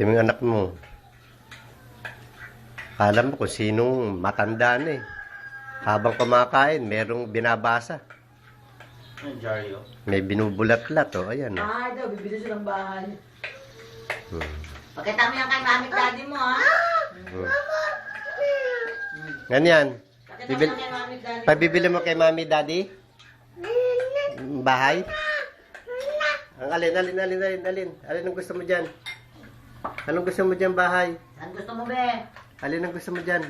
Ito yung anak mo. Kala mo kung sinong matanda na eh. Habang kumakain, merong binabasa. Ang Jaryo. May binubulat-lat, oh. Ayan, oh. Ah, daw, bibili silang bahay. Pakita mo yan kay mami at daddy mo, ha? Ganyan. Pakita mo Bibil- yan kay mami at daddy. Pabibili mo kay mami, daddy? Bahay? Ang alin? Alin ang gusto mo dyan? Anong gusto mo dyan, bahay? Saan gusto mo, be? Alin ang gusto mo dyan?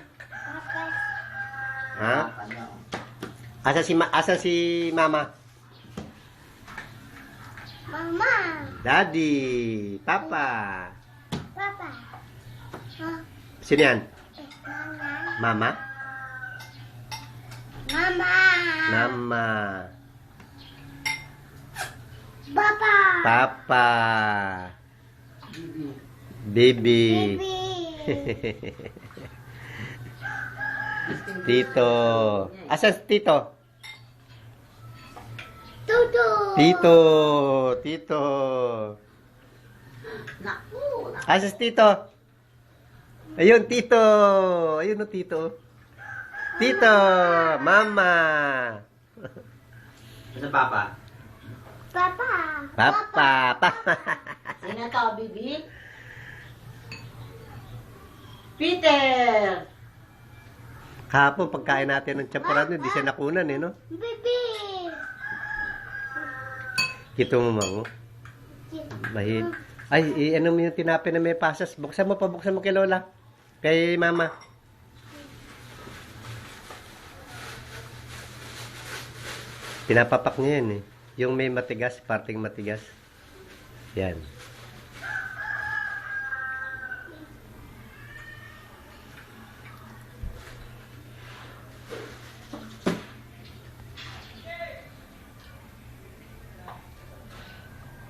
Ha? Ano? Asa si mama? Mama. Daddy. Papa. Papa. Sino yan? Mama. Mama. Mama. Mama. Papa. Papa. Baby. Baby. Tito. Asan si Tito? Tutu. Tito. Tito. Naku, naku. Asan si Tito? Ayun, Tito. Ayun o, Tito. Tito. Mama. Sa papa. Papa. Papa. Papa. Sino to, bibi? Peter! Kahapon, pagkain natin ng chaparano, hindi siya nakunan eh, no? Baby. Kito mo, Mango. Bahid. Ay, ano mo yung tinapin na may pasas? Buksan mo, pabuksan mo kay Lola. Kay Mama. Pinapapak niya yan eh. Yung may matigas, parting matigas. Yan.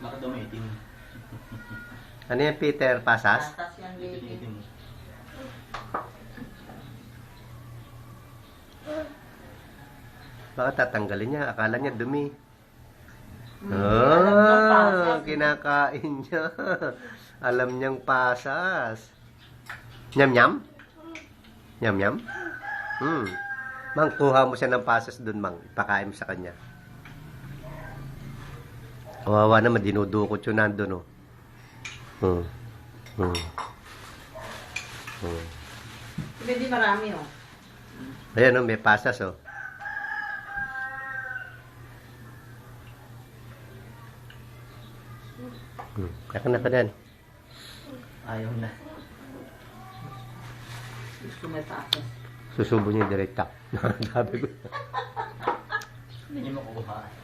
Bakit daw may itim? Ano yan, Peter? Pasas? Tatas yan, baby. Itim. Baka tatanggalin niya. Akala niya dumi. Alam mo, pasas. Kinakain niya. Alam niyang pasas. Nyam-nyam? Nyam-nyam? Mang, kuha mo siya ng pasas dun, Mang. Ipakain mo sa kanya. Kawawa naman, dinudukot yun nandun, oh. Hindi marami, oh. Ayan, oh, may pasas, oh. Kaka na pa din. Ayaw na. Gusto may pasas. Susubo niya direkta. Sabi ko. Hindi niya makuha.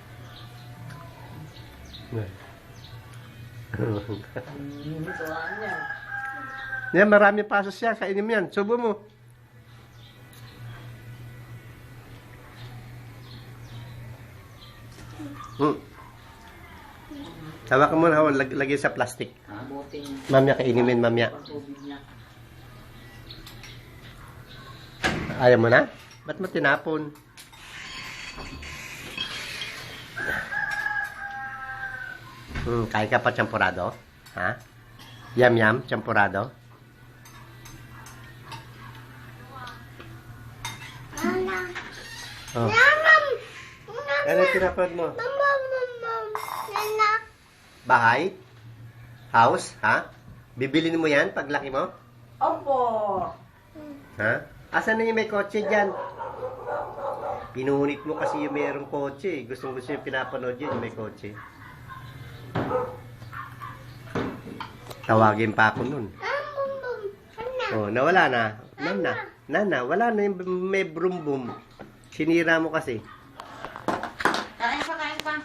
Tuwaan niya. Yan, marami pasas siya. Kainin mo yan. Subo mo. Tawa ka muna, lagay sa plastic. Abutin niya. Mamya, kainimin, mamya. Pagtubig niya. Ayaw mo na? Ba't mo tinapon? Kain ka pa champurado? Ha? Yam-yam, champurado? Mama. Oh. Mama. Ano tinapon mo? Mama. Nana. Bahay? House? Ha? Bibilin mo yan paglaki mo? Opo. Ha? Asan na yung may kotse dyan? Pinunit mo kasi yung mayroong kotse. Gusto yung pinapanood yun, yung may kotse. Tawagin pa ako nun. Oh, nawala na. Nana, wala na yung may brum-bum. Sinira mo kasi. Kain pa, kain pa.